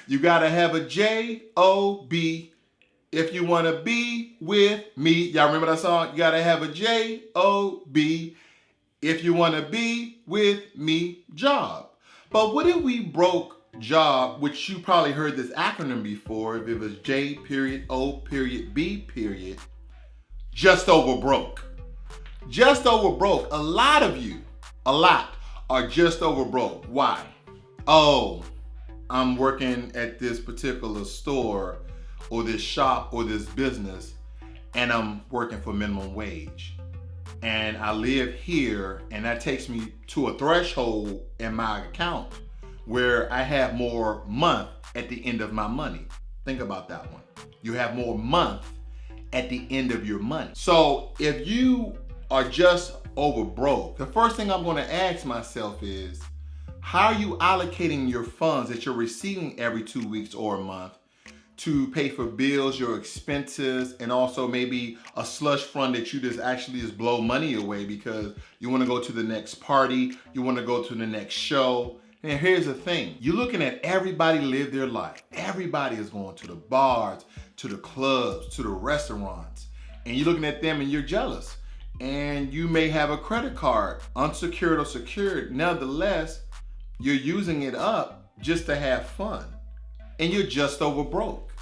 You gotta have a J.O.B. if you wanna be with me. Y'all remember that song? You gotta have a J.O.B. if you wanna be with me. Job. But what if we broke job, which you probably heard this acronym before, if it was J period O period B period, just over broke. Just over broke. A lot of you, are just over broke. Why? Oh, I'm working at this particular store or this shop or this business and I'm working for minimum wage. And I live here and that takes me to a threshold in my account where I have more month at the end of my money. Think about that one. You have more month at the end of your money. So if you are just over broke, the first thing I'm gonna ask myself is, how are you allocating your funds that you're receiving every 2 weeks or a month to pay for bills, your expenses, and also maybe a slush fund that you just blow money away because you wanna go to the next party, you wanna go to the next show. And here's the thing, you're looking at everybody live their life. Everybody is going to the bars, to the clubs, to the restaurants, and you're looking at them and you're jealous. And you may have a credit card, unsecured or secured. Nevertheless, you're using it up just to have fun. And you're just over broke.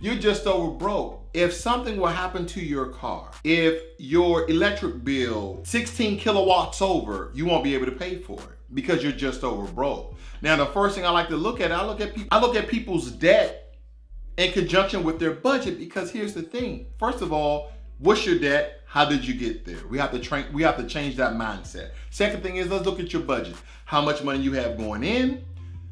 You're just over broke. If something will happen to your car, if your electric bill 16 kilowatts over, you won't be able to pay for it because you're just over broke. Now, the first thing I like to look at, I look at people's debt in conjunction with their budget, because here's the thing. First of all, what's your debt? How did you get there? We have to change that mindset. Second thing is, let's look at your budget. How much money you have going in,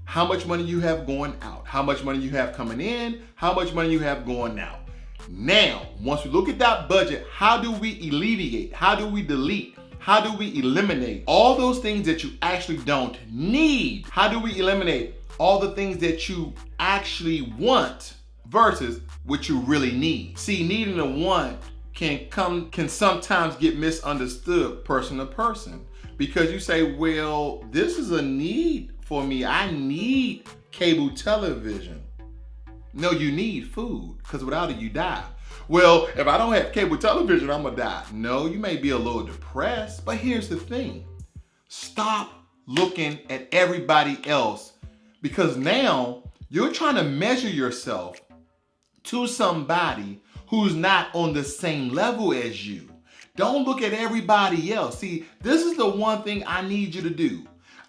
how much money you have going out, how much money you have coming in, how much money you have going out. Now, once we look at that budget, how do we alleviate? How do we delete? How do we eliminate all those things that you actually don't need? How do we eliminate all the things that you actually want versus what you really need? See, needing a want can sometimes get misunderstood person to person, because you say, well, this is a need for me. I need cable television. No, you need food, because without it, you die. Well, if I don't have cable television, I'm gonna die. No, you may be a little depressed, but here's the thing. Stop looking at everybody else, because now you're trying to measure yourself to somebody who's not on the same level as you. Don't look at everybody else. See, this is the one thing I need you to do.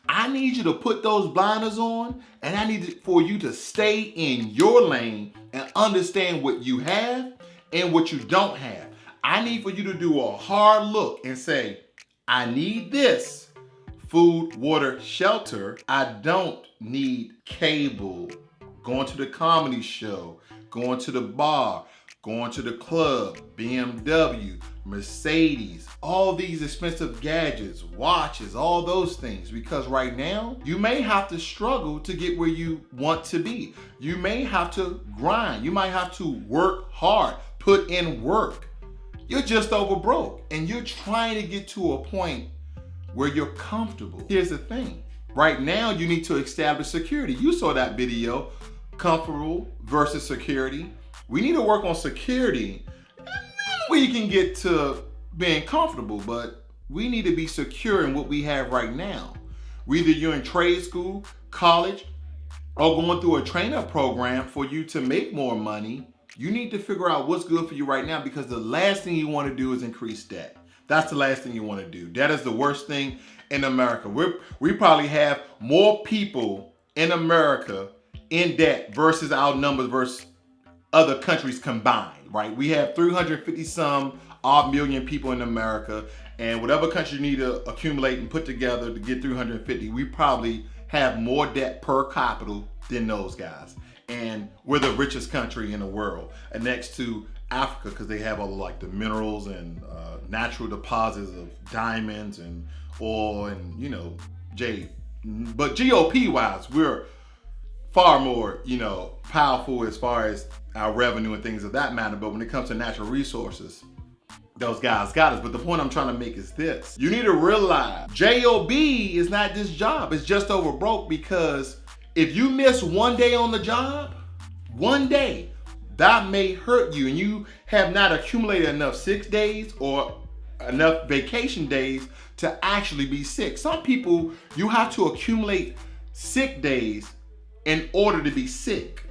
I need you to put those blinders on, and I need for you to stay in your lane and understand what you have and what you don't have. I need for you to do a hard look and say, I need this: food, water, shelter. I don't need cable, going to the comedy show, going to the bar, going to the club, BMW, Mercedes, all these expensive gadgets, watches, all those things. Because right now, you may have to struggle to get where you want to be. You may have to grind. You might have to work hard, put in work. You're just over broke and you're trying to get to a point where you're comfortable. Here's the thing. Right now, you need to establish security. You saw that video, comfortable versus security. We need to work on security, and then we can get to being comfortable, but we need to be secure in what we have right now. Whether you're in trade school, college, or going through a trainer program for you to make more money, you need to figure out what's good for you right now, because the last thing you want to do is increase debt. That's the last thing you want to do. That is the worst thing in America. We probably have more people in America in debt versus our numbers versus other countries combined, right? We have 350 some odd million people in America, and whatever country you need to accumulate and put together to get 350, we probably have more debt per capita than those guys. And we're the richest country in the world, and next to Africa, because they have all like the minerals and natural deposits of diamonds and oil and, you know, jade. But GOP wise, we're far more, you know, powerful as far as our revenue and things of that matter. But when it comes to natural resources, those guys got us. But the point I'm trying to make is this: you need to realize J.O.B is not this job. It's just over broke, because If you miss one day on the job, one day, that may hurt you and you have not accumulated enough sick days or enough vacation days to actually be sick. Some people, you have to accumulate sick days in order to be sick.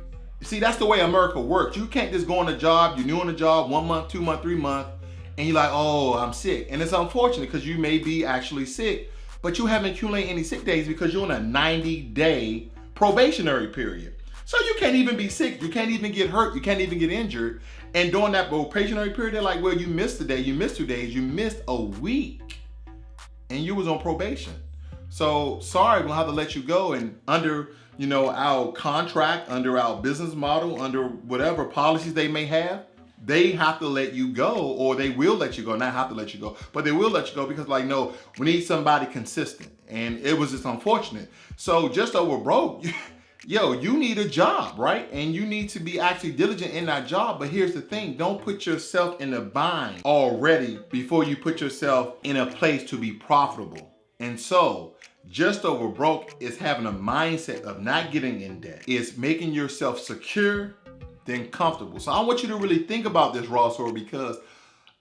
See, that's the way America works. You can't just go on a job, you're new on the job, 1 month, 2 months, 3 months, and you're like, oh, I'm sick. And it's unfortunate because you may be actually sick, but you haven't accumulated any sick days because you're in a 90-day probationary period. So you can't even be sick, you can't even get hurt, you can't even get injured. And during that probationary period, they're like, well, you missed a day, you missed 2 days, you missed a week, and you was on probation. So sorry, we'll have to let you go. And under, our contract, under our business model, under whatever policies they may have, they have to let you go, or they will let you go. Not have to let you go, but they will let you go because no, we need somebody consistent. And it was just unfortunate. So just over broke, you need a job, right? And you need to be actually diligent in that job. But here's the thing, don't put yourself in a bind already before you put yourself in a place to be profitable. And so just over broke is having a mindset of not getting in debt. It's making yourself secure, then comfortable. So I want you to really think about this, Raw Sword, because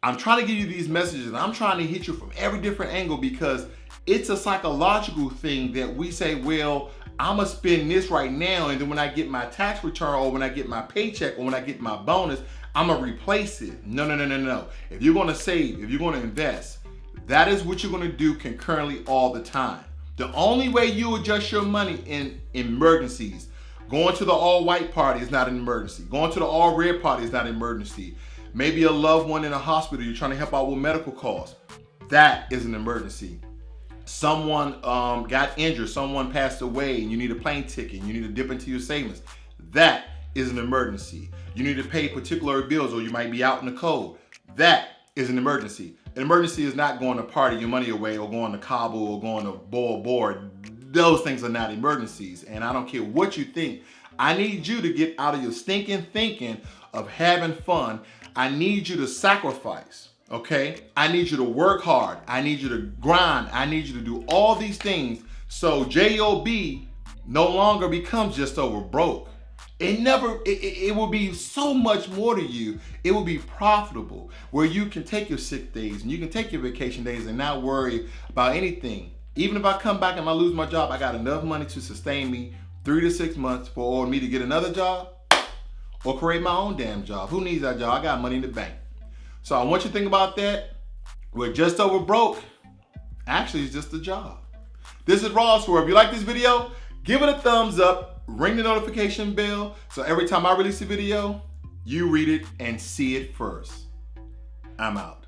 I'm trying to give you these messages and I'm trying to hit you from every different angle because it's a psychological thing that we say, well, I'm gonna spend this right now, and then when I get my tax return or when I get my paycheck or when I get my bonus, I'm gonna replace it. No. If you're gonna save, if you're gonna invest, that is what you're gonna do concurrently all the time. The only way you adjust your money in emergencies, going to the all-white party is not an emergency. Going to the all-red party is not an emergency. Maybe a loved one in a hospital, you're trying to help out with medical costs. That is an emergency. Someone got injured, someone passed away, and you need a plane ticket, and you need to dip into your savings. That is an emergency. You need to pay particular bills, or you might be out in the cold. That is an emergency. An emergency is not going to party your money away, or going to Cabo, or going to boil board. Those things are not emergencies, and I don't care what you think. I need you to get out of your stinking thinking of having fun. I need you to sacrifice. Okay, I need you to work hard. I need you to grind. I need you to do all these things so J.O.B. no longer becomes just over broke. It will be so much more to you. It will be profitable where you can take your sick days and you can take your vacation days and not worry about anything. Even if I come back and I lose my job, I got enough money to sustain me 3 to 6 months for me to get another job or create my own damn job. Who needs that job? I got money in the bank. So I want you to think about that. We're just over broke. Actually, it's just a job. This is Raw Sword. If you like this video, give it a thumbs up, ring the notification bell, so every time I release a video, you read it and see it first. I'm out.